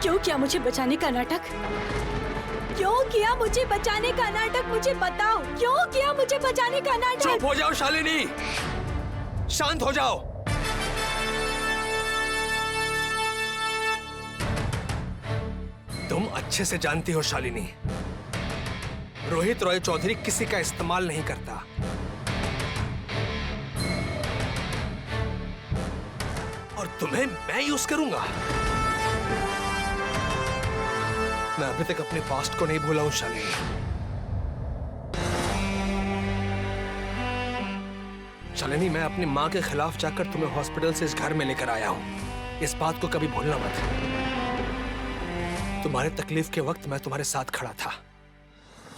क्यों किया मुझे बचाने का नाटक? क्यों किया मुझे बचाने का नाटक? मुझे बताओ, क्यों किया मुझे बचाने का नाटक? चुप हो जाओ शालिनी, शांत हो जाओ। तुम अच्छे से जानती हो शालिनी, रोहित रॉय चौधरी किसी का इस्तेमाल नहीं करता। और तुम्हें मैं यूज करूंगा? मैं अभी तक अपने पास्ट को नहीं भूला हूं शालिनी। शालिनी, मैं अपनी मां के खिलाफ जाकर तुम्हें हॉस्पिटल से इस घर में लेकर आया हूं। इस बात को कभी भूलना मत। तुम्हारे तकलीफ के वक्त मैं तुम्हारे साथ खड़ा था,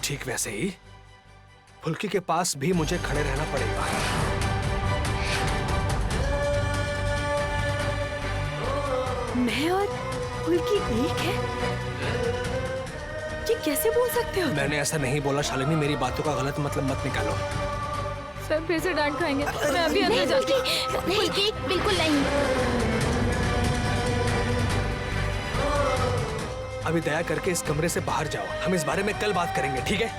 ठीक वैसे ही फुल्की के पास भी मुझे खड़े रहना पड़ेगा। मैं और फुल्की एक है? ये कैसे बोल सकते हो? मैंने ऐसा नहीं बोला शालिनी, मेरी बातों का गलत मतलब मत निकालो। सर फिर से डांट खाएंगे। मैं अभी अंदर जाती हूँ। नहीं, बिल्कुल नहीं। अभी दया करके इस कमरे से बाहर जाओ, हम इस बारे में कल बात करेंगे, ठीक है?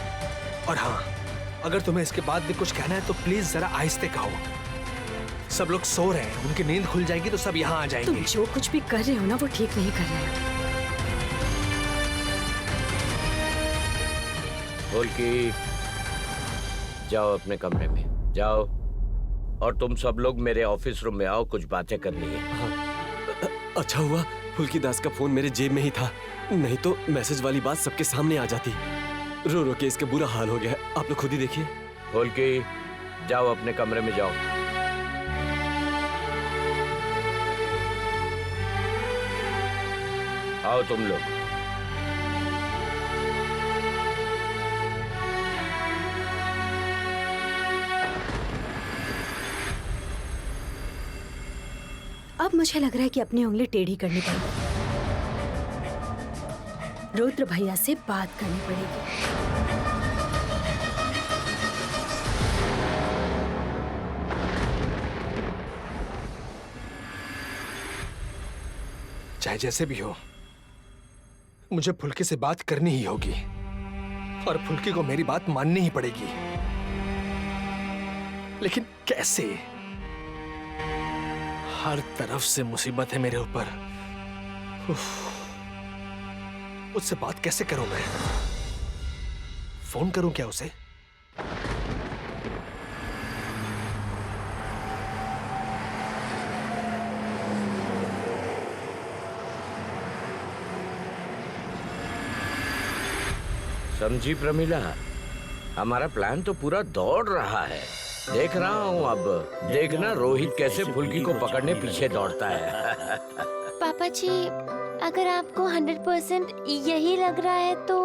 और हाँ, अगर तुम्हें इसके बाद भी कुछ कहना है तो प्लीज जरा आहिस्ते कहो। सब लोग सो रहे हैं, उनकी नींद खुल जाएगी तो सब यहाँ आ जाएंगे। तुम जो कुछ भी कर रहे हो ना, वो ठीक नहीं कर रहे हो। फुल्की, जाओ अपने कमरे में जाओ, और तुम सब लोग मेरे ऑफिस रूम में आओ, कुछ बातें करनी है। हाँ। अच्छा हुआ फुल्की दास का फोन मेरे जेब में ही था, नहीं तो मैसेज वाली बात सबके सामने आ जाती। रो रो के इसका बुरा हाल हो गया है, आप लोग खुद ही देखिए। फुल्की, जाओ अपने कमरे में जाओ। आओ तुम लोग। अब मुझे लग रहा है कि अपनी उंगली टेढ़ी करनी पड़ेगी। रुद्र भैया से बात करनी पड़ेगी। चाहे जैसे भी हो, मुझे फुल्की से बात करनी ही होगी, और फुल्की को मेरी बात माननी ही पड़ेगी। लेकिन कैसे? हर तरफ से मुसीबत है मेरे ऊपर। उससे बात कैसे करूं मैं? फोन करूं क्या उसे? समझी प्रमिला, हमारा प्लान तो पूरा दौड़ रहा है। देख रहा हूँ, अब देखना रोहित कैसे फुल्की को पकड़ने पीछे दौड़ता है। पापा जी, अगर आपको 100% यही लग रहा है तो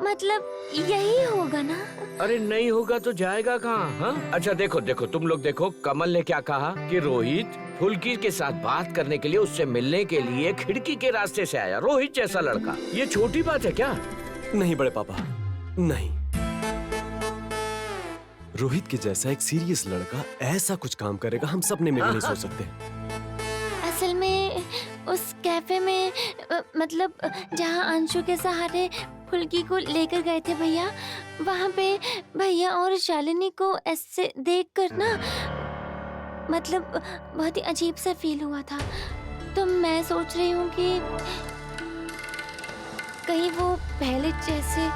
मतलब यही होगा ना? अरे नहीं होगा तो जाएगा कहाँ? हाँ? अच्छा देखो देखो, तुम लोग देखो, कमल ने क्या कहा कि रोहित फुल्की के साथ बात करने के लिए, उससे मिलने के लिए खिड़की के रास्ते से आया। रोहित जैसा लड़का, ये छोटी बात है क्या? नहीं बड़े पापा, नहीं। रोहित के जैसा एक सीरियस लड़का ऐसा कुछ काम करेगा, हम सपने में भी नहीं सोच सकते। असल में उस कैफे में मतलब जहाँ अंशु के सहारे फुल्की को लेकर गए थे भैया, वहाँ पे भैया और शालिनी को ऐसे देखकर ना मतलब बहुत ही अजीब सा फील हुआ था। तो मैं सोच रही हूँ कि कहीं वो पहले जैसे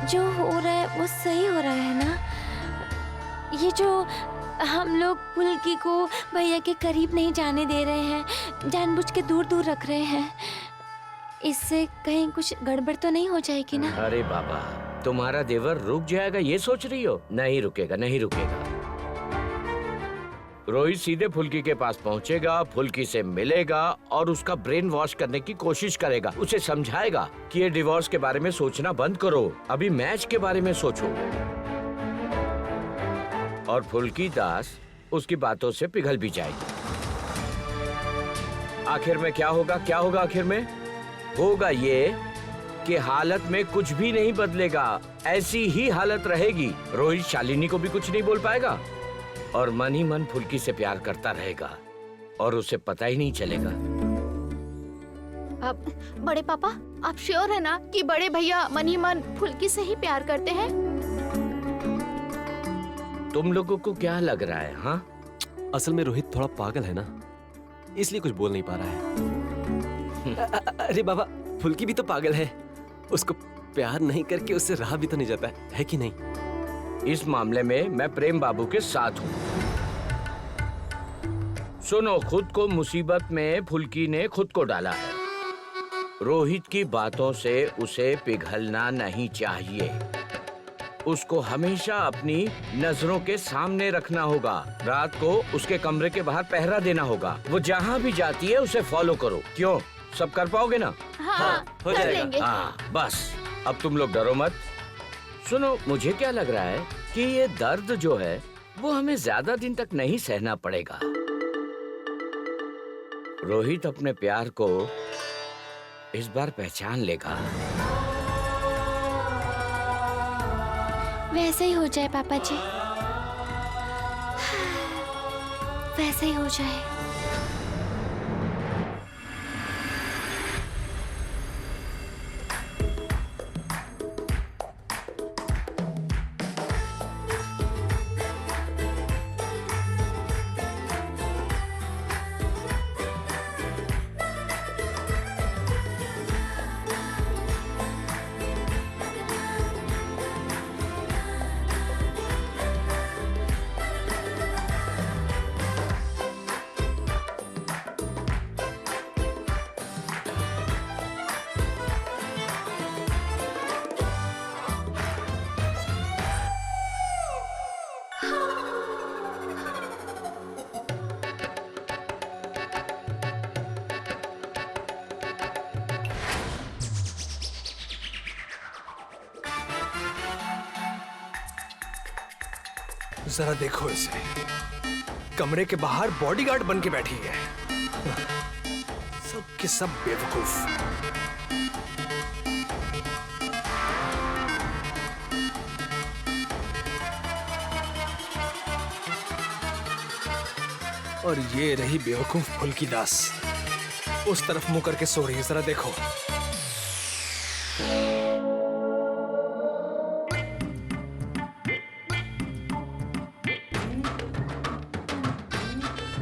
जो हो रहा है वो सही हो रहा है ना? ये जो हम लोग फुल्की को भैया के करीब नहीं जाने दे रहे हैं, जानबूझ के दूर दूर रख रहे हैं, इससे कहीं कुछ गड़बड़ तो नहीं हो जाएगी ना? अरे बाबा, तुम्हारा देवर रुक जाएगा ये सोच रही हो? नहीं रुकेगा, नहीं रुकेगा। रोहित सीधे फुल्की के पास पहुंचेगा, फुल्की से मिलेगा और उसका ब्रेन वॉश करने की कोशिश करेगा। उसे समझाएगा कि ये डिवोर्स के बारे में सोचना बंद करो, अभी मैच के बारे में सोचो। और फुल्की दास उसकी बातों से पिघल भी जाएगी। आखिर में क्या होगा? क्या होगा आखिर में? होगा ये कि हालत में कुछ भी नहीं बदलेगा, ऐसी ही हालत रहेगी। रोहित शालिनी को भी कुछ नहीं बोल पाएगा और मन ही मन फुल्की से प्यार करता रहेगा और उसे पता ही नहीं चलेगा। अब बड़े पापा, आप श्योर है ना कि बड़े भैया मन ही मन फुल्की से ही प्यार करते हैं? तुम लोगों को क्या लग रहा है? हाँ, असल में रोहित थोड़ा पागल है ना, इसलिए कुछ बोल नहीं पा रहा है। अरे बाबा, फुल्की भी तो पागल है, उसको प्यार नहीं करके उससे रहा भी तो नहीं जाता है कि नहीं? इस मामले में मैं प्रेम बाबू के साथ हूँ। सुनो, खुद को मुसीबत में फुल्की ने खुद को डाला है। रोहित की बातों से उसे पिघलना नहीं चाहिए। उसको हमेशा अपनी नजरों के सामने रखना होगा। रात को उसके कमरे के बाहर पहरा देना होगा। वो जहाँ भी जाती है उसे फॉलो करो। क्यों, सब कर पाओगे ना? हाँ, हो कर जाएगा। लेंगे। हाँ, बस अब तुम लोग डरो मत। सुनो, मुझे क्या लग रहा है कि ये दर्द जो है वो हमें ज्यादा दिन तक नहीं सहना पड़ेगा। रोहित अपने प्यार को इस बार पहचान लेगा। वैसे ही हो जाए पापा जी, वैसे ही हो जाए। जरा देखो इसे, कमरे के बाहर बॉडीगार्ड बन के बैठी है। सब के सब बेवकूफ। और ये रही बेवकूफ फुल्की दास, उस तरफ मुंह करके सो रही है। जरा देखो।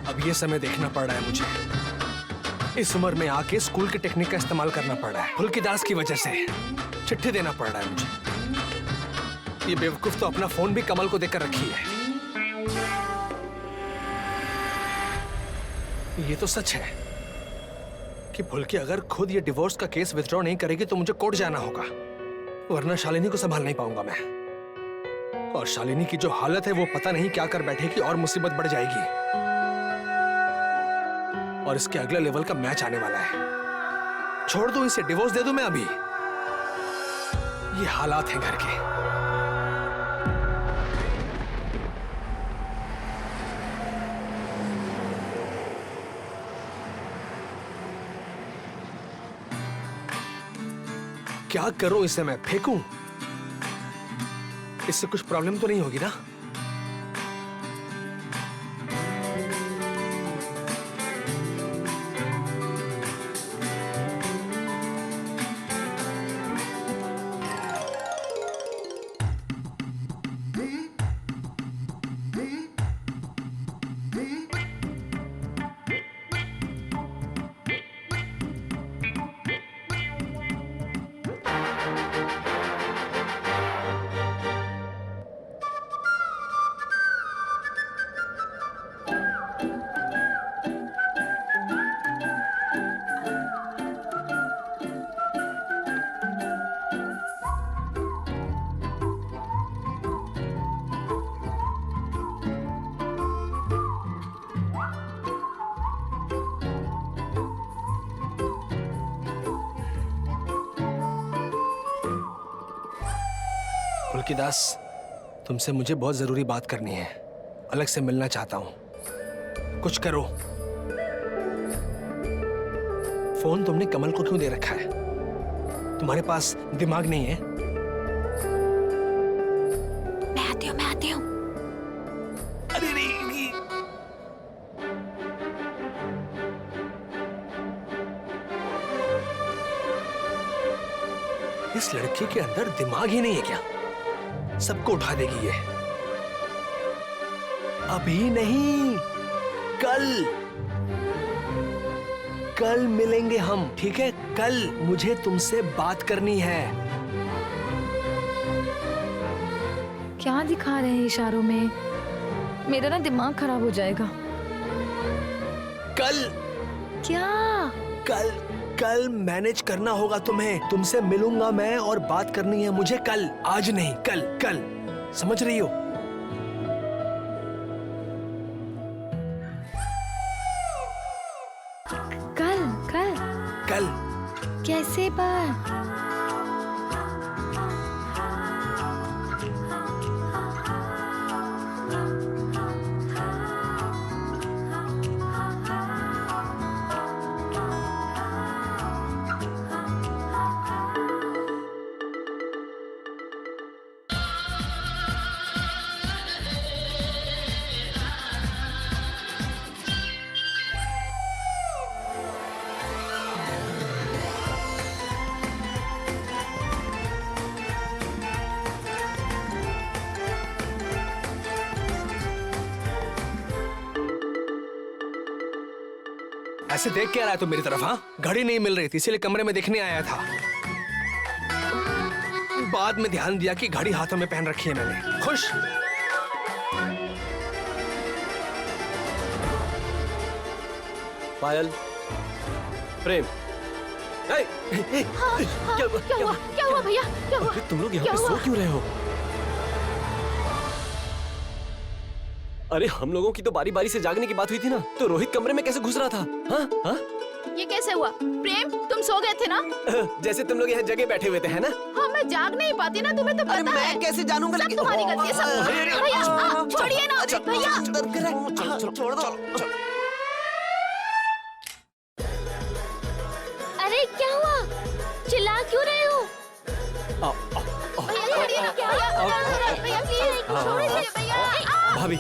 अब ये समय देखना पड़ रहा है मुझे। इस उम्र में आके स्कूल की टेक्निक का इस्तेमाल करना पड़ रहा है। फुल्की दास की वजह से चिट्ठी देना पड़ रहा है मुझे। ये बेवकूफ तो अपना फोन भी कमल को देकर रखी है। ये तो सच है कि फुल्की अगर खुद ये डिवोर्स का केस विथड्रॉ नहीं करेगी तो मुझे कोर्ट जाना होगा, वरना शालिनी को संभाल नहीं पाऊंगा मैं। और शालिनी की जो हालत है वो पता नहीं क्या कर बैठेगी और मुसीबत बढ़ जाएगी। और इसके अगले लेवल का मैच आने वाला है। छोड़ दो इसे, डिवोर्स दे दूं मैं अभी। ये हालात हैं घर के। क्या करूं इसे, मैं फेंकूं? इससे कुछ प्रॉब्लम तो नहीं होगी ना? फुल्की दास, तुमसे मुझे बहुत जरूरी बात करनी है। अलग से मिलना चाहता हूं। कुछ करो। फोन तुमने कमल को क्यों दे रखा है? तुम्हारे पास दिमाग नहीं है? मैं आती हूँ, मैं आती हूँ। अरे नहीं। इस लड़की के अंदर दिमाग ही नहीं है क्या? सबको उठा देगी ये। अभी नहीं, कल मिलेंगे हम, ठीक है? कल मुझे तुमसे बात करनी है। क्या दिखा रहे हैं इशारों में? मेरा ना दिमाग खराब हो जाएगा। कल क्या? कल मैनेज करना होगा तुम्हें। तुमसे मिलूंगा मैं और बात करनी है मुझे कल, आज नहीं, कल। समझ रही हो? कल कैसे बात? ऐसे देख क्या रहा है तुम मेरी तरफ? हाँ, घड़ी नहीं मिल रही थी इसीलिए कमरे में देखने आया था। बाद में ध्यान दिया कि घड़ी हाथों में पहन रखी है मैंने। खुश? पायल, प्रेम, क्या हुआ भैया? क्या हुआ? तुम लोग यहाँ क्या पे हुआ? सो क्यों रहे हो? अरे हम लोगों की तो बारी बारी से जागने की बात हुई थी ना, तो रोहित कमरे में कैसे घुस रहा था? हाँ हाँ? ये कैसे हुआ? प्रेम, तुम सो गए थे ना? जैसे तुम लोग यहाँ जगह बैठे हुए थे, है ना? हाँ, मैं जाग नहीं पाती ना, तुम्हें तो पता है। मैं कैसे जानूंगा? सब तुम्हारी गलती है, सब। भैया, छोड़िए ना भैया। छोड़ दो। अरे क्या हुआ? चिल्ला क्यों रहे हो? भैया छोड़िए ना, भैया प्लीज छोड़ दीजिए भैया। भाभी,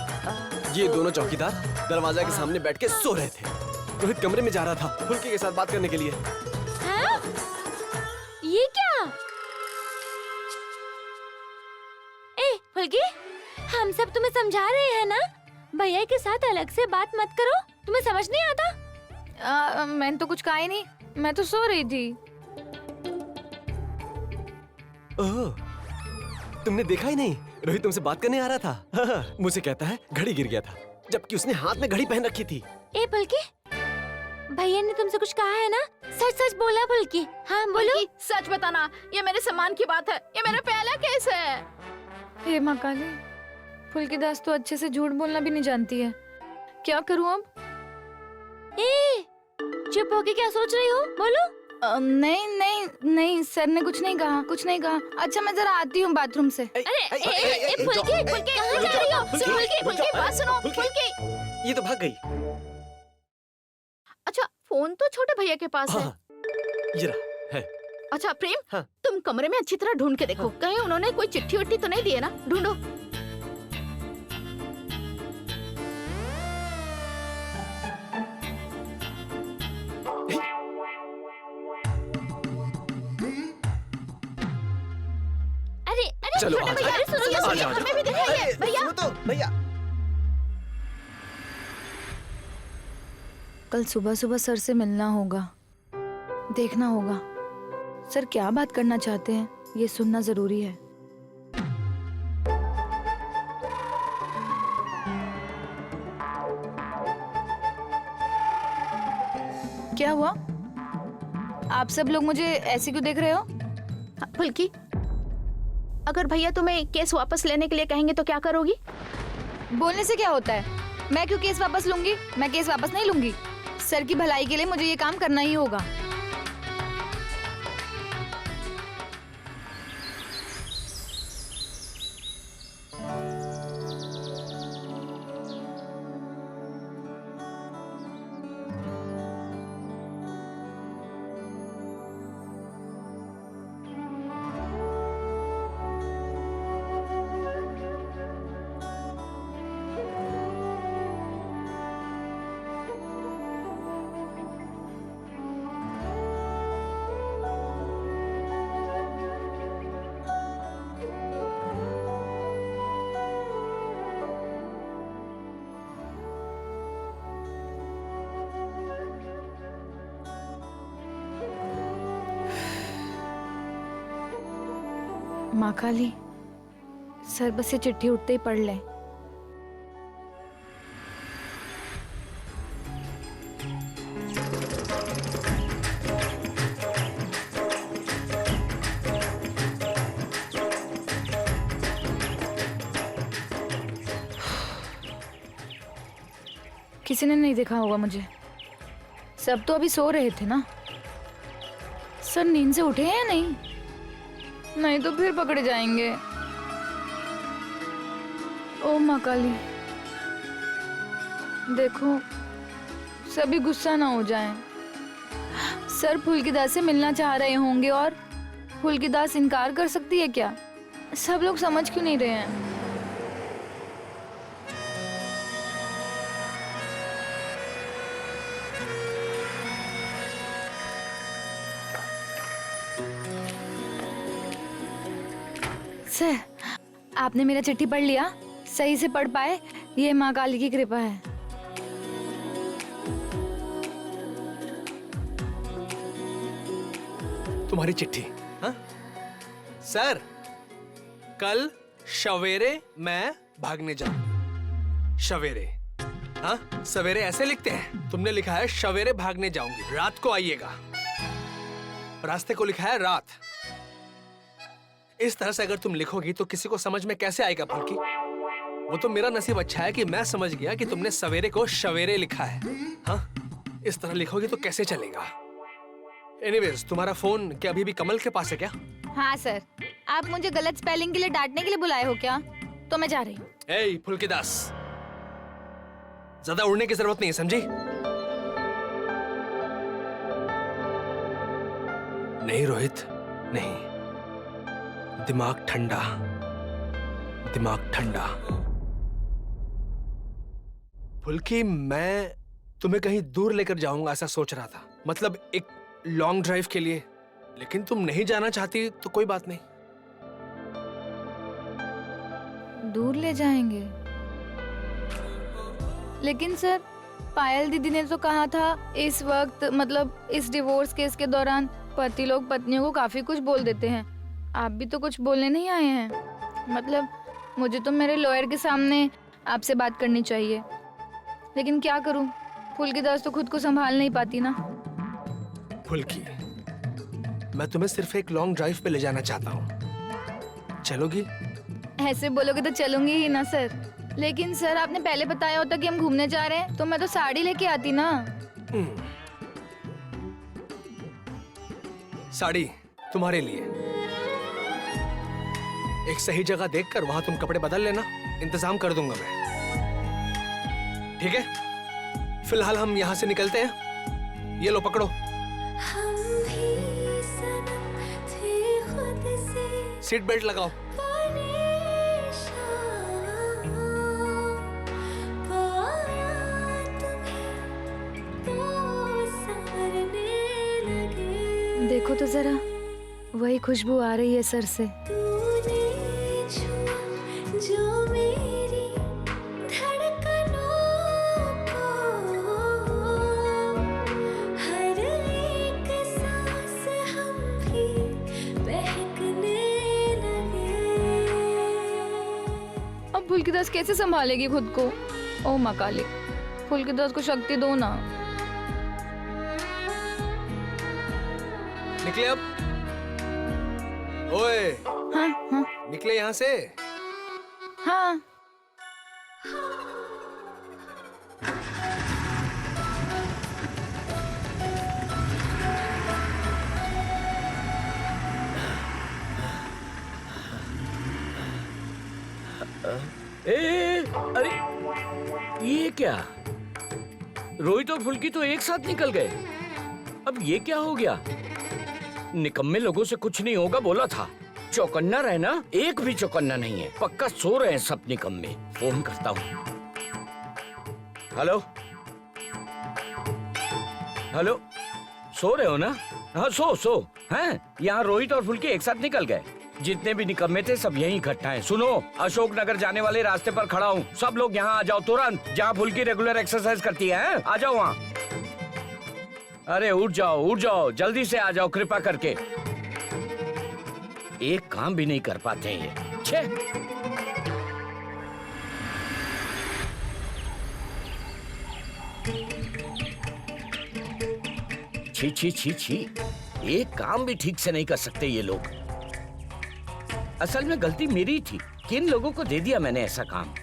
ये दोनों चौकीदार दरवाजा के सामने बैठ के सो रहे थे। रोहित कमरे में जा रहा था फुल्की के साथ बात करने के लिए। हाँ? ये क्या? ए फुल्की, हम सब तुम्हें समझा रहे हैं ना, भैया के साथ अलग से बात मत करो। तुम्हें समझ नहीं आता? मैंने तो कुछ कहा ही नहीं, मैं तो सो रही थी। ओह, तुमने देखा ही नहीं? रोहित तुमसे बात करने आ रहा था। मुझे कहता है घड़ी गिर गया था, जबकि उसने हाथ में घड़ी पहन रखी थी। ए फुल्की, भैया ने तुमसे कुछ कहा है ना? सच सच बोला फुल्की। हाँ बोलो। सच बताना, ये मेरे सम्मान की बात है, ये मेरा पहला केस है। हे माँ काली, फुल्की दास तो अच्छे से झूठ बोलना भी नहीं जानती है। क्या करूँ अब? ए, चुप होके क्या सोच रही हो? बोलो। नहीं, सर ने कुछ नहीं कहा। अच्छा, मैं जरा आती हूँ बाथरूम से। ए फुल्की, कहाँ जा रही हो? फुल्की, बात सुनो, फुल्की। ये तो भाग गई। अच्छा, फोन तो छोटे भैया के पास है। हाँ, ये रहा है। अच्छा प्रेम, हाँ। तुम कमरे में अच्छी तरह ढूंढ के देखो, कहीं उन्होंने कोई चिट्ठी विट्ठी तो नहीं दी है ना? ढूंढो। अरे चलो, छोटे आ भैया, जाओ। सुनो आ तो जाओ। हमें भी दिखाइए भैया। सुनो तो भैया। कल सुबह सुबह सर से मिलना होगा, देखना होगा सर क्या बात करना चाहते हैं, ये सुनना जरूरी है। क्या हुआ? आप सब लोग मुझे ऐसे क्यों देख रहे हो? फुल्की, अगर भैया तुम्हें केस वापस लेने के लिए कहेंगे तो क्या करोगी? बोलने से क्या होता है? मैं क्यों केस वापस लूंगी? मैं केस वापस नहीं लूंगी। सर की भलाई के लिए मुझे ये काम करना ही होगा। माँ काली, सर बस ये चिट्ठी उठते ही पढ़ ले। किसी ने नहीं देखा होगा मुझे, सब तो अभी सो रहे थे ना। सर नींद से उठे हैं या नहीं? नहीं तो फिर पकड़े जाएंगे। ओ माँ काली, देखो सभी गुस्सा ना हो जाएं। सर फुल्कीदास से मिलना चाह रहे होंगे और फुल्कीदास इनकार कर सकती है क्या? सब लोग समझ क्यों नहीं रहे हैं? सर, आपने मेरा चिट्ठी पढ़ लिया? सही से पढ़ पाए? ये माँ काली की कृपा है। तुम्हारी चिट्ठी? हाँ सर, कल सवेरे मैं भागने जाऊंगी। सवेरे? हाँ, सवेरे ऐसे लिखते हैं? तुमने लिखा है सवेरे भागने जाऊंगी, रात को आइएगा। रास्ते को लिखा है रात। इस तरह से अगर तुम लिखोगी तो किसी को समझ में कैसे आएगा फुल्की? वो तो मेरा नसीब अच्छा है कि मैं समझ गया कि तुमने सवेरे को सवेरे लिखा है। हाँ, इस तरह लिखोगी तो कैसे चलेगा? एनीवेज, तुम्हारा फोन क्या अभी भी कमल के पास है क्या? हाँ सर, आप मुझे गलत स्पेलिंग के लिए डांटने के लिए बुलाए हो क्या? तो मैं जा रही हूँ। ए फुल्कीदास, ज्यादा उड़ने की जरूरत नहीं है, समझी? नहीं रोहित, नहीं। दिमाग ठंडा, दिमाग ठंडा। फुल्की, मैं तुम्हें कहीं दूर लेकर जाऊंगा ऐसा सोच रहा था, मतलब एक लॉन्ग ड्राइव के लिए। लेकिन तुम नहीं जाना चाहती तो कोई बात नहीं। दूर ले जाएंगे? लेकिन सर, पायल दीदी ने तो कहा था इस वक्त, मतलब इस डिवोर्स केस के दौरान पति लोग पत्नियों को काफी कुछ बोल देते हैं। आप भी तो कुछ बोलने नहीं आए हैं। मतलब मुझे तो मेरे लॉयर के सामने आपसे बात करनी चाहिए, लेकिन क्या करूं, फुल्कीदास तो खुद को संभाल नहीं पाती ना। फुल्की, मैं तुम्हें सिर्फ एक लॉन्ग ड्राइव पे ले जाना चाहता हूँ, चलोगी? ऐसे बोलोगे तो चलूंगी ही ना सर। लेकिन सर, आपने पहले बताया होता कि हम घूमने जा रहे हैं तो मैं तो साड़ी लेके आती ना। साड़ी तुम्हारे लिए। एक सही जगह देखकर वहां तुम कपड़े बदल लेना, इंतजाम कर दूंगा मैं। ठीक है, फिलहाल हम यहाँ से निकलते हैं। ये लो पकड़ो। सीट बेल्ट लगाओ। देखो तो जरा, वही खुशबू आ रही है सर से। जो मेरी धड़कनों को हर एक सांस हम भी बहकने लगे। अब फुल्कीदास कैसे संभालेगी खुद को? ओ माँ काली, फुल्कीदास को शक्ति दो ना। निकले अब? ओए, हाँ हाँ निकले यहाँ से। हाँ। अरे ये क्या? रोहित और फुल्की तो एक साथ निकल गए। अब ये क्या हो गया? निकम्मे लोगों से कुछ नहीं होगा बोला था। चौकन्ना रहना, एक भी चौकन्ना नहीं है। पक्का सो रहे हैं सब निकम्मे। फोन करता हूँ। हेलो हेलो, सो रहे हो ना? हाँ सो हैं। यहाँ रोहित और फुल्की एक साथ निकल गए। जितने भी निकम्मे थे सब यहीं इकट्ठा हैं। सुनो, अशोक नगर जाने वाले रास्ते पर खड़ा हूँ। सब लोग यहाँ आ जाओ तुरंत, जहाँ फुल्की रेगुलर एक्सरसाइज करती है। आ जाओ वहाँ। अरे उठ जाओ जल्दी से आ जाओ कृपा करके। एक काम भी नहीं कर पाते हैं ये। छे! छी छी छी छी, एक काम भी ठीक से नहीं कर सकते ये लोग। असल में गलती मेरी थी, किन लोगों को दे दिया मैंने ऐसा काम।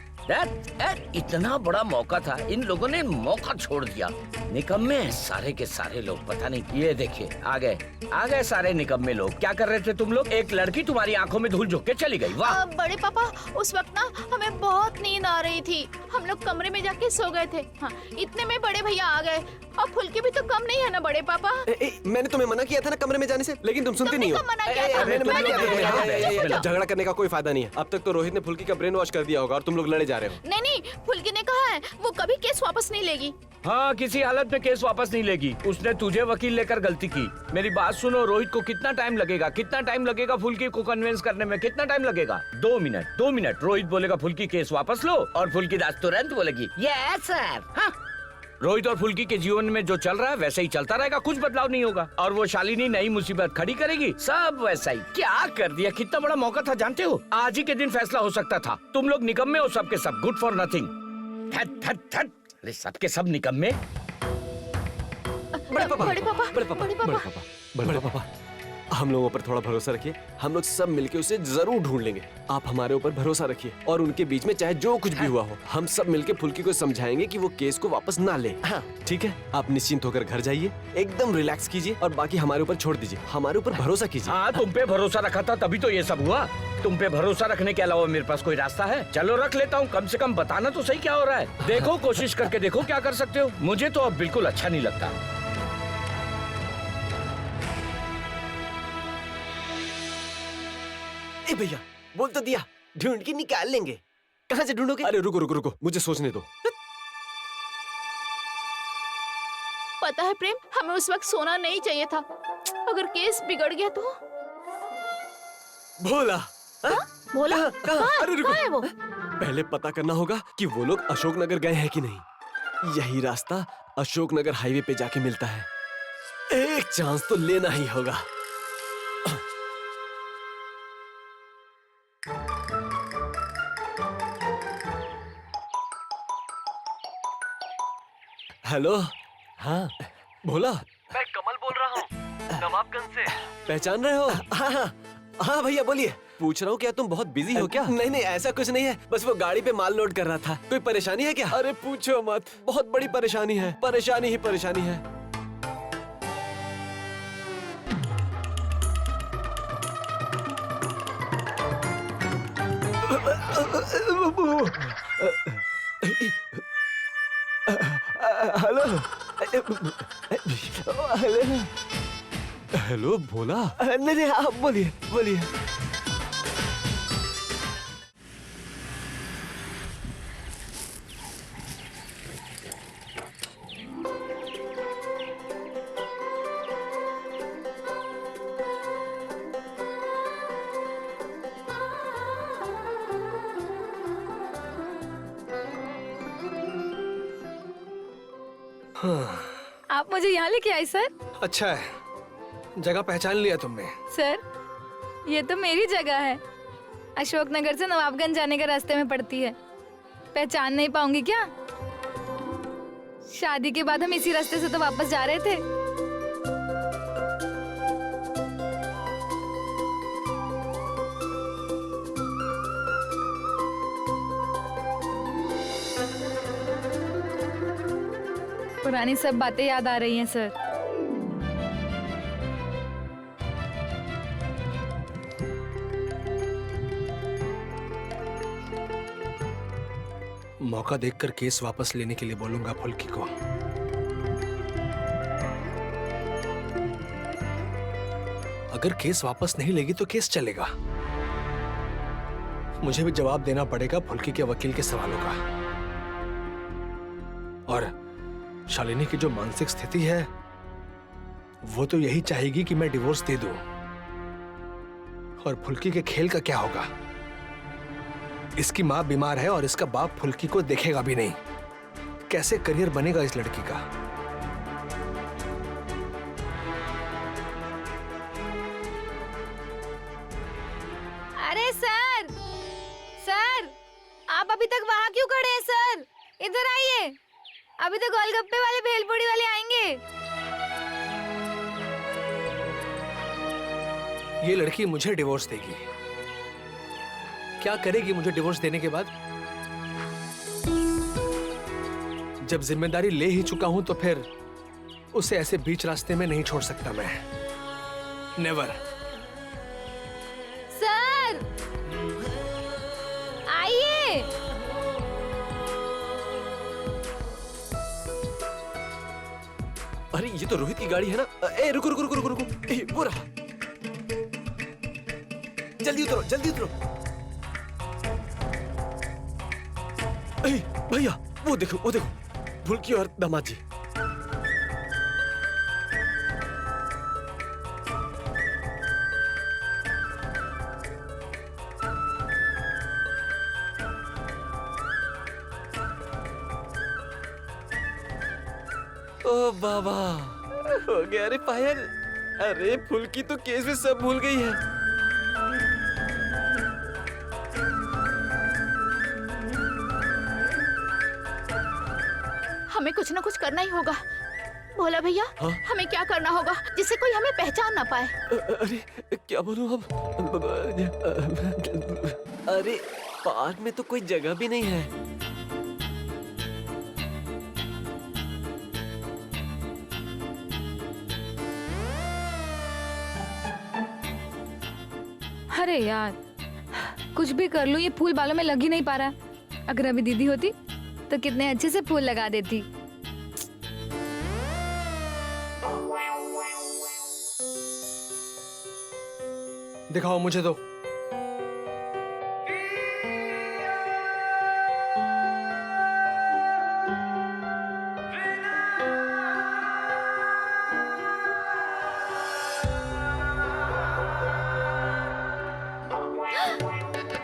इतना बड़ा मौका था, इन लोगों ने मौका छोड़ दिया। निकम्मे हैं सारे के सारे लोग, पता नहीं। ये देखिए आ गए सारे निकम्मे लोग। क्या कर रहे थे तुम लोग? एक लड़की तुम्हारी आंखों में धूल झोंक के चली गई। वाह! बड़े पापा, उस वक्त ना हमें बहुत नींद आ रही थी, हम लोग कमरे में जाके सो गए थे। हाँ, इतने में बड़े भैया आ गए। और फुल्की भी तो कम नहीं है ना बड़े पापा। मैंने तुम्हें मना किया था ना कमरे में जाने से, लेकिन तुम सुनते नहीं हो। मना किया था। मैंने मना किया मैंने- था। झगड़ा करने का कोई फायदा नहीं है। अब तक तो रोहित ने फुल्की का ब्रेन वॉश कर दिया होगा और तुम लोग लड़े जा रहे हो। नहीं, फुल्की ने कहा है वो कभी केस वापस नहीं लेगी। हाँ, किसी हालत में केस वापस नहीं लेगी। उसने तुझे वकील लेकर गलती की। मेरी बात सुनो, रोहित को कितना टाइम लगेगा फुल्की को कन्विंस करने में? कितना टाइम लगेगा? 2 मिनट। रोहित बोलेगा फुल्की केस वापस लो, और फुल्की दास तुरंत बोलेगी यस सर। हाँ, रोहित और फुल्की के जीवन में जो चल रहा है वैसे ही चलता रहेगा, कुछ बदलाव नहीं होगा। और वो शालिनी नई मुसीबत खड़ी करेगी, सब वैसा ही। क्या कर दिया? कितना बड़ा मौका था जानते हो? आज ही के दिन फैसला हो सकता था। तुम लोग निकम्मे हो सबके सब, गुड फॉर नथिंग। अरे सबके सब निकम्मे। बड़े पापा, बड़े पापा, बड़े पापा, बड़े पापा। बड़े पापा, बड़े पापा, हम लोगों पर थोड़ा भरोसा रखिए। हम लोग सब मिलके उसे जरूर ढूंढ लेंगे। आप हमारे ऊपर भरोसा रखिए, और उनके बीच में चाहे जो कुछ भी हुआ हो, हम सब मिलके फुल्की को समझाएंगे कि वो केस को वापस ना ले। हाँ, ठीक है? आप निश्चिंत होकर घर जाइए, एकदम रिलैक्स कीजिए, और बाकी हमारे ऊपर छोड़ दीजिए। हमारे ऊपर भरोसा कीजिए। हाँ, तुम पे भरोसा रखा था तभी तो ये सब हुआ। तुम पे भरोसा रखने के अलावा मेरे पास कोई रास्ता है? चलो रख लेता हूँ, कम से कम बताना तो सही क्या हो रहा है। देखो, कोशिश करके देखो क्या कर सकते हो। मुझे तो अब बिल्कुल अच्छा नहीं लगता। ए भैया, बोल तो दिया, ढूंढ के निकाल लेंगे। कहाँ से ढूंढोगे? अरे रुको, मुझे सोचने दो। पता है प्रेम, हमें उस वक्त सोना नहीं चाहिए था। अगर केस बिगड़ गया तो? भोला। बोला अरे रुको, कहाँ है वो? पहले पता करना होगा कि वो लोग अशोकनगर गए हैं कि नहीं। यही रास्ता अशोकनगर हाईवे पे जाके मिलता है। एक चांस तो लेना ही होगा। हेलो। हाँ भोला, मैं कमल बोल रहा हूँ, नवाबगंज से। पहचान रहे हो? हाँ भैया बोलिए। पूछ रहा हूँ क्या तुम बहुत बिजी हो क्या? नहीं, ऐसा कुछ नहीं है, बस वो गाड़ी पे माल लोड कर रहा था। कोई परेशानी है क्या? अरे पूछो मत, बहुत बड़ी परेशानी है। परेशानी ही परेशानी है। हेलो हेलो भोला। नहीं, आप बोलिए। आप मुझे यहाँ लेके आए सर? अच्छा है, जगह पहचान लिया तुमने। सर, ये तो मेरी जगह है। अशोकनगर से नवाबगंज जाने के रास्ते में पड़ती है। पहचान नहीं पाऊंगी क्या? शादी के बाद हम इसी रास्ते से तो वापस जा रहे थे। पुरानी सब बातें याद आ रही हैं सर। मौका देखकर केस वापस लेने के लिए बोलूंगा फुल्की को। अगर केस वापस नहीं लेगी तो केस चलेगा। मुझे भी जवाब देना पड़ेगा फुल्की के वकील के सवालों का। और शालिनी की जो मानसिक स्थिति है वो तो यही चाहेगी कि मैं डिवोर्स दे दूं। और फुल्की के खेल का क्या होगा? इसकी मां बीमार है और इसका बाप फुल्की को देखेगा भी नहीं। कैसे करियर बनेगा इस लड़की का? अरे सर, सर आप अभी तक वहाँ क्यों खड़े हैं सर? इधर आइए, अभी तो गोलगप्पे वाले भेलपूरी वाले आएंगे। ये लड़की मुझे डिवोर्स देगी। क्या करेगी मुझे डिवोर्स देने के बाद? जब जिम्मेदारी ले ही चुका हूं तो फिर उसे ऐसे बीच रास्ते में नहीं छोड़ सकता मैं। नेवर। सर आइए। अरे ये तो रोहित की गाड़ी है ना। ए रुको रुको रुको रुको रुको। ए वो रहा। जल्दी उतरो जल्दी उतरो। ए भैया वो देखो फुल्की और दामाद जी। ओ बाबा हो गया। अरे पायल, अरे फुल्की तो केस में सब भूल गई है। हमें कुछ ना कुछ करना ही होगा। भोला भैया, हाँ? हमें क्या करना होगा जिससे कोई हमें पहचान ना पाए? अरे क्या बोलूं अब? अरे पार्क में तो कोई जगह भी नहीं है। अरे यार, कुछ भी कर लूं ये फूल बालों में लग ही नहीं पा रहा। अगर अभी दीदी होती तो कितने अच्छे से फूल लगा देती। दिखाओ मुझे तो।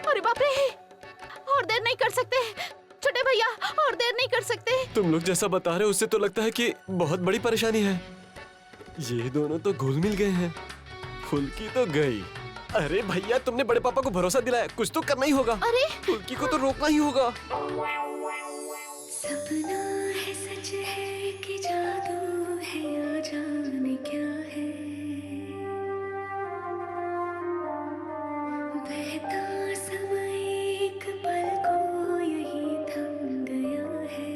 अरे बाप रे, और देर नहीं कर सकते छोटे भैया, और देर नहीं कर सकते। तुम लोग जैसा बता रहे हो उससे तो लगता है कि बहुत बड़ी परेशानी है। ये दोनों तो घुल मिल गए हैं। फुल्की तो गई। अरे भैया तुमने बड़े पापा को भरोसा दिलाया, कुछ तो करना ही होगा। अरे फुल्की को तो रोकना ही होगा। सपना है सच है कि जादू है या जाने क्या है, बहता समय एक पल को यही थम गया है।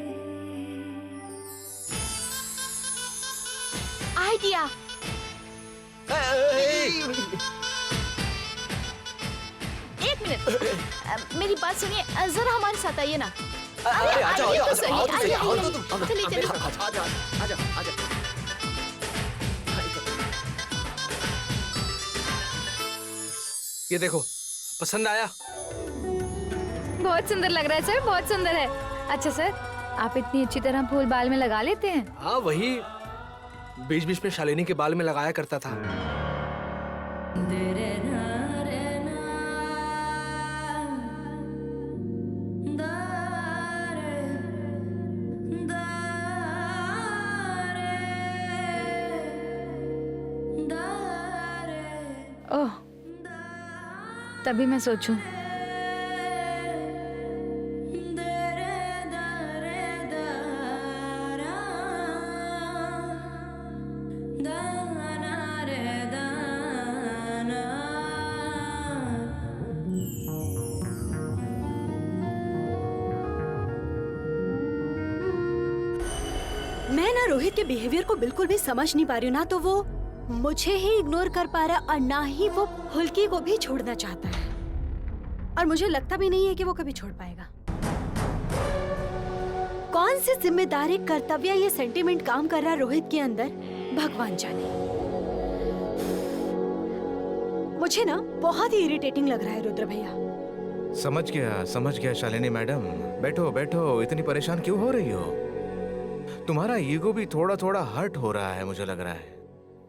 आइडिया। एक मिनट, मेरी बात सुनिए, जरा हमारे साथ आइए ना। अरे आ जाओ, आइए तो आओ सही, आओ तो सही, आइए, आओ तो आइए। तुम। चलिए, चलिए। आ जाओ आ जाओ आ जाओ। ये देखो, पसंद आया? बहुत सुंदर लग रहा है सर, बहुत सुंदर है। अच्छा सर, आप इतनी अच्छी तरह फूल बाल में लगा लेते हैं? हाँ वही बीच बीच में शालिनी के बाल में लगाया करता था। ओह, तभी मैं सोचूं। मैं ना रोहित के बिहेवियर को बिल्कुल भी समझ नहीं पा रही हूँ। ना तो वो मुझे ही इग्नोर कर पा रहा है और ना ही वो फुल्की को भी छोड़ना चाहता है, और मुझे लगता भी नहीं है कि वो कभी छोड़ पाएगा। कौन सी जिम्मेदारी, कर्तव्य या सेंटिमेंट काम कर रहा है रोहित के अंदर, भगवान जाने। मुझे ना बहुत ही इरिटेटिंग लग रहा है रुद्र भैया। समझ गया शालिनी मैडम। बैठो बैठो, इतनी परेशान क्यों हो रही हो? तुम्हारा ईगो भी थोड़ा थोड़ा हर्ट हो रहा है मुझे लग रहा है,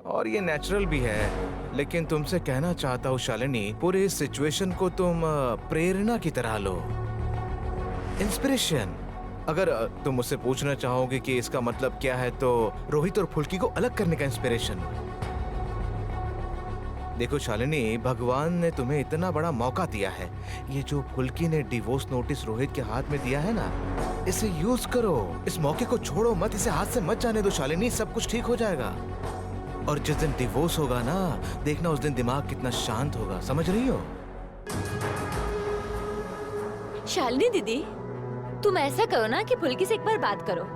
और ये नेचुरल भी है। लेकिन तुमसे कहना चाहता हूँ शालिनी, पूरे इस सिचुएशन को तुम प्रेरणा की तरह लो, इंस्पिरेशन। अगर तुम मुझसे पूछना चाहोगे कि इसका मतलब क्या है, तो रोहित और फुल्की को अलग करने का इंस्पिरेशन। देखो शालिनी, भगवान ने तुम्हें इतना बड़ा मौका दिया है। ये जो फुल्की ने डिवोर्स नोटिस रोहित के हाथ में दिया है ना, इसे यूज करो। इस मौके को छोड़ो मत, इसे हाथ से मत जाने दो शालिनी, सब कुछ ठीक हो जाएगा। और जिस दिन डिवोर्स होगा ना, देखना उस दिन दिमाग कितना शांत होगा, समझ रही हो? शालिनी दीदी, तुम ऐसा करो ना कि फुल्की से एक बार बात करो।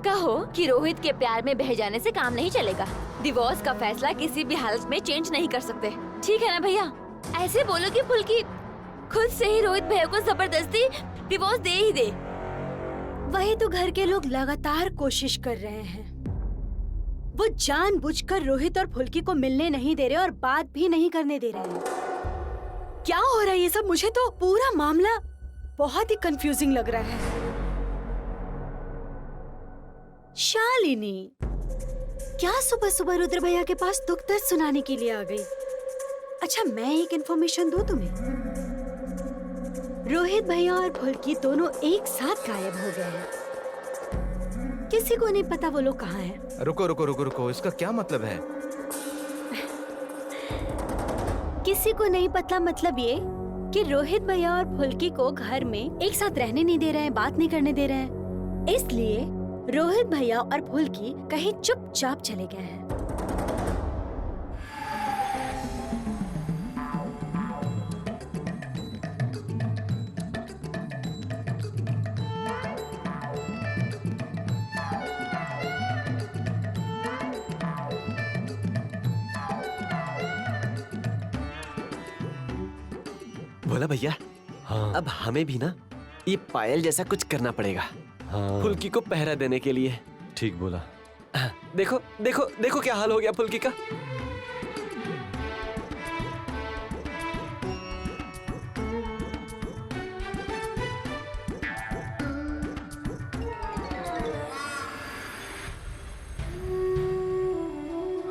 कहो कि रोहित के प्यार में बह जाने से काम नहीं चलेगा। डिवोर्स का फैसला किसी भी हालत में चेंज नहीं कर सकते, ठीक है ना भैया? ऐसे बोलो कि फुल्की खुद से ही रोहित भैया को जबरदस्ती डिवोर्स दे ही दे। वही तो घर के लोग लगातार कोशिश कर रहे हैं। वो जानबूझकर रोहित और फुल्की को मिलने नहीं दे रहे और बात भी नहीं करने दे रहे हैं। क्या हो रहा है ये सब? मुझे तो पूरा मामला बहुत ही कंफ्यूजिंग लग रहा है। शालिनी, क्या सुबह सुबह रुद्र भैया के पास दुख दर्द सुनाने के लिए आ गई? अच्छा, मैं एक इन्फॉर्मेशन दूं तुम्हें। रोहित भैया और फुल्की दोनों एक साथ गायब हो गए हैं। किसी को नहीं पता वो लोग कहाँ हैं। रुको रुको रुको रुको, इसका क्या मतलब है? किसी को नहीं पता मतलब ये कि रोहित भैया और फुल्की को घर में एक साथ रहने नहीं दे रहे हैं, बात नहीं करने दे रहे हैं। इसलिए रोहित भैया और फुल्की कहीं चुपचाप चले गए हैं। बोला भैया, हाँ। अब हमें भी ना ये पायल जैसा कुछ करना पड़ेगा। हाँ। फुल्की को पहरा देने के लिए। ठीक बोला। देखो देखो देखो क्या हाल हो गया फुल्की का।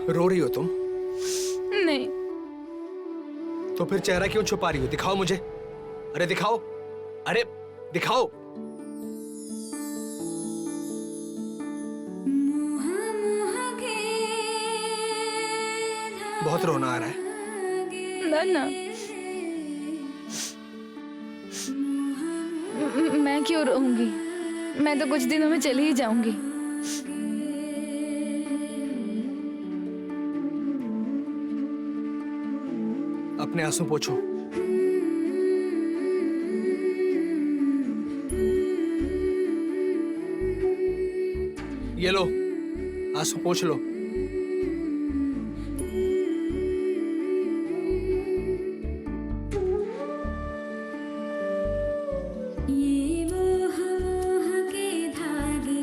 रो रही हो तुम? नहीं। तो फिर चेहरा क्यों छुपा रही हो? दिखाओ मुझे। अरे दिखाओ, अरे दिखाओ। बहुत रोना आ रहा है। ना ना, मैं क्यों रोऊंगी? मैं तो कुछ दिनों में चली ही जाऊंगी। अपने आंसू पोंछो। ये लो, आंसू पोंछ लो। ये वो हवा के धागे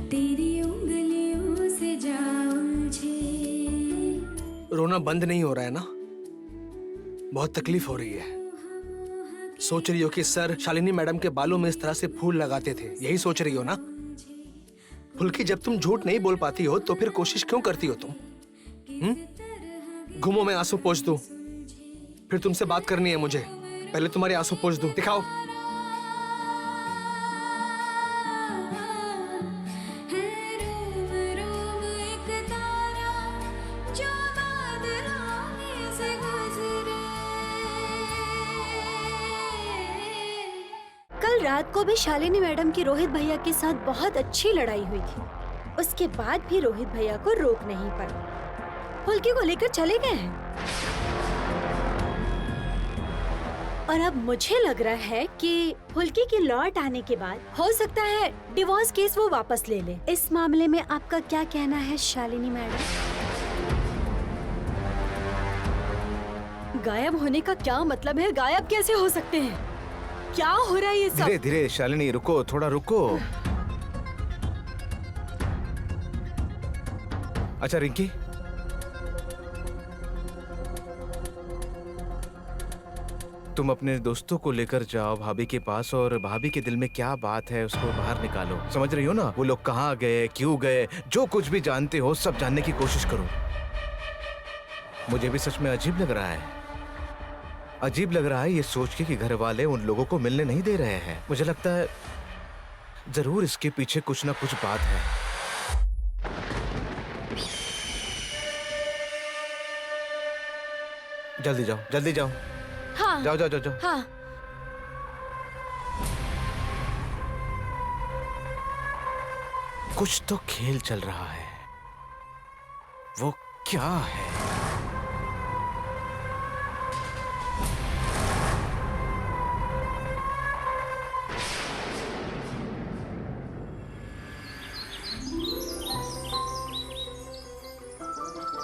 तेरी उंगलियों से जा उलझे। रोना बंद नहीं हो रहा है ना? बहुत तकलीफ हो रही है। सोच रही हो कि सर शालिनी मैडम के बालों में इस तरह से फूल लगाते थे, यही सोच रही हो ना? फुल्की, जब तुम झूठ नहीं बोल पाती हो तो फिर कोशिश क्यों करती हो तुम? घूमो, मैं आंसू पोंछ दूं। फिर तुमसे बात करनी है मुझे। पहले तुम्हारे आंसू पोंछ दूं। दिखाओ। कल रात को भी शालिनी मैडम की रोहित भैया के साथ बहुत अच्छी लड़ाई हुई थी। उसके बाद भी रोहित भैया को रोक नहीं पाए। फुल्की को लेकर चले गए हैं। और अब मुझे लग रहा है कि फुल्की के लौट आने के बाद हो सकता है डिवोर्स केस वो वापस ले ले। इस मामले में आपका क्या कहना है शालिनी मैडम? गायब होने का क्या मतलब है? गायब कैसे हो सकते हैं? क्या हो रहा है ये सब? धीरे धीरे शालिनी, रुको, थोड़ा रुको। अच्छा रिंकी, तुम अपने दोस्तों को लेकर जाओ भाभी के पास और भाभी के दिल में क्या बात है उसको बाहर निकालो। समझ रही हो ना? वो लोग कहाँ गए, क्यों गए, जो कुछ भी जानते हो सब जानने की कोशिश करो। मुझे भी सच में अजीब लग रहा है। अजीब लग रहा है ये सोच के कि घर वाले उन लोगों को मिलने नहीं दे रहे हैं। मुझे लगता है जरूर इसके पीछे कुछ ना कुछ बात है। जल्दी जाओ, जल्दी जाओ। हाँ जाओ जाओ जाओ जाओ। हाँ। कुछ तो खेल चल रहा है, वो क्या है?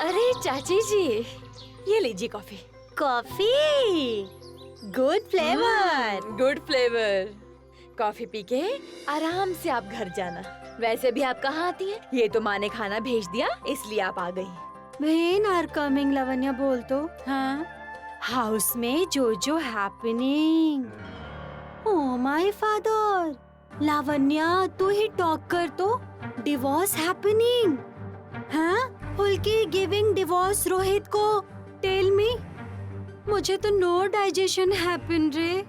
अरे चाची जी, ये लीजिए coffee. Coffee, good flavour, good flavour. Coffee P के आराम से आप घर जाना। वैसे भी आप कहाँ आती हैं? ये तो माँ ने खाना भेज दिया, इसलिए आप आ गई। वेन आर कमिंग लवन्या बोल तो। हाँ, हाउस में जो जो happening. Oh my father, Lavanya तू ही टॉक कर तो। Divorce happening. हाँ, फुल्की गिविंग डिवोर्स रोहित को। Tell me. मुझे तो नो डाइजेशन हैपन रे।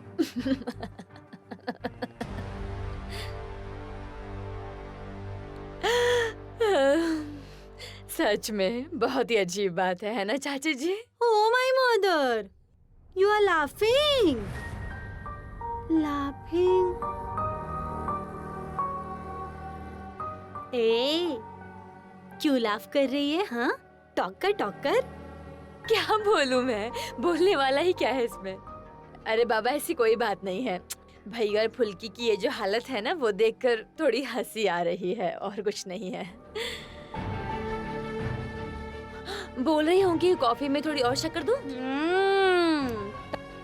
सच में बहुत ही अजीब बात है ना चाची ji? Oh my mother, you are laughing. Laughing. ए, क्यों लाफ कर रही है? हाँ, टॉक कर। क्या बोलूं मैं? बोलने वाला ही क्या है इसमें? अरे बाबा, ऐसी कोई बात नहीं है। भैया और फुल्की की ये जो हालत है ना, वो देखकर थोड़ी हंसी आ रही है, और कुछ नहीं है। बोल रही हूँ कि कॉफी में थोड़ी और शक्कर दूं?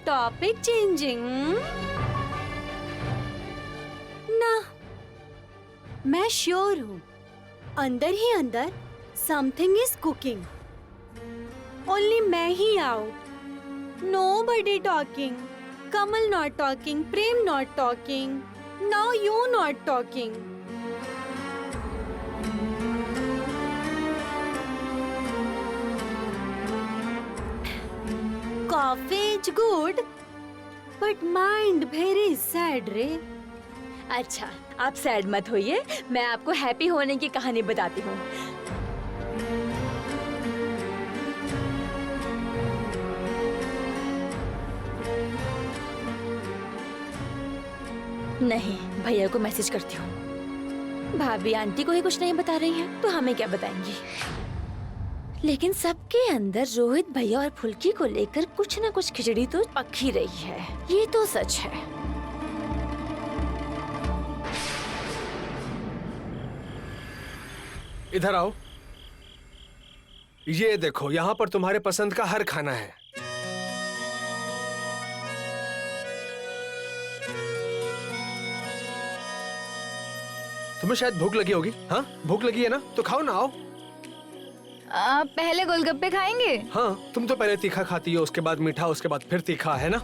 टॉपिक चेंजिंग ना। मैं श्योर हूँ अंदर ही अंदर समथिंग इज कुकिंग। ओनली मैं ही out. Nobody talking. Kamal not talking, Prem not talking, now you not talking. Coffee is good but mind very sad रे। अच्छा, आप सैड मत होइए, मैं आपको हैप्पी होने की कहानी बताती हूँ। नहीं, भैया को मैसेज करती हूँ। भाभी आंटी को ही कुछ नहीं बता रही हैं, तो हमें क्या बताएंगी? लेकिन सबके अंदर रोहित भैया और फुल्की को लेकर कुछ न कुछ खिचड़ी तो पक ही रही है, ये तो सच है। इधर आओ। ये देखो, यहाँ पर तुम्हारे पसंद का हर खाना है। तुम्हें शायद भूख लगी होगी। हाँ, भूख लगी है ना, तो खाओ ना। आओ। आप पहले गोलगप्पे खाएंगे? हाँ, तुम तो पहले तीखा खाती हो, उसके बाद मीठा, उसके बाद फिर तीखा, है ना?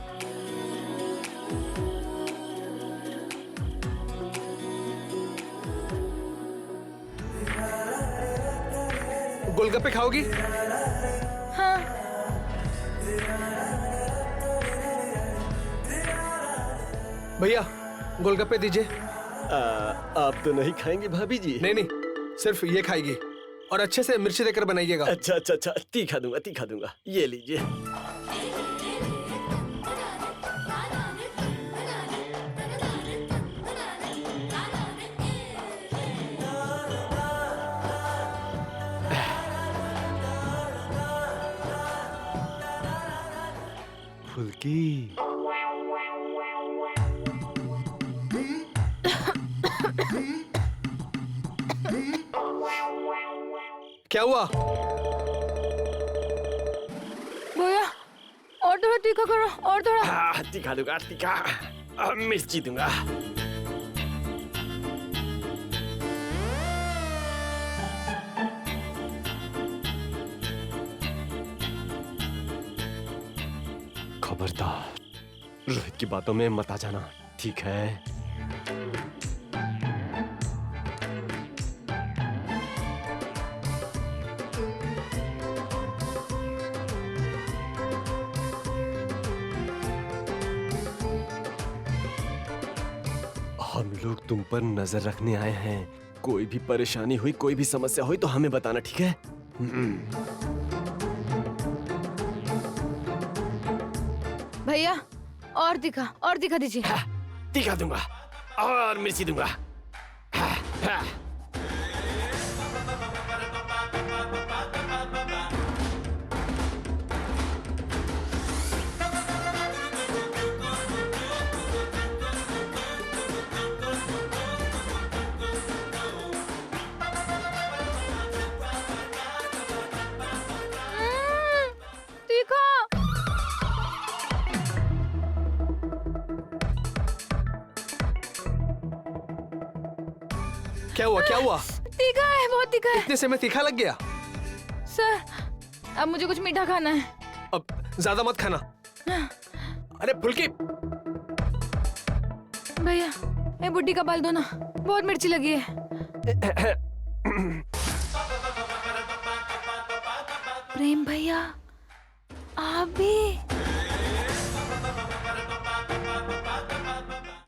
गोलगप्पे खाओगी? हाँ। भैया, गोलगप्पे दीजिए। आप तो नहीं खाएंगी भाभी जी? नहीं, सिर्फ ये खाएगी, और अच्छे से मिर्ची देकर बनाइएगा। अच्छा, तीखा दूंगा। ये लीजिए। फुल्की। क्या हुआ? भैया, और थोड़ा तीखा करो, और थोड़ा। तीखा दूंगा, मिर्ची दूंगा। खबरदार, रोहित की बातों में मत आ जाना, ठीक है? हम लोग तुम पर नजर रखने आए हैं। कोई भी परेशानी हुई, कोई भी समस्या हुई तो हमें बताना, ठीक है? भैया और दिखा दीजिए। दिखा दूंगा और मिर्ची दूंगा। हाँ, हाँ। तीखा। क्या हुआ क्या हुआ? तीखा है, बहुत तीखा है। इतने से में तीखा लग गया? सर अब मुझे कुछ मीठा खाना है। अब ज्यादा मत खाना। अरे फुल्की, भैया ये बुड्ढी का बाल दो ना, बहुत मिर्ची लगी है। प्रेम भैया आप भी?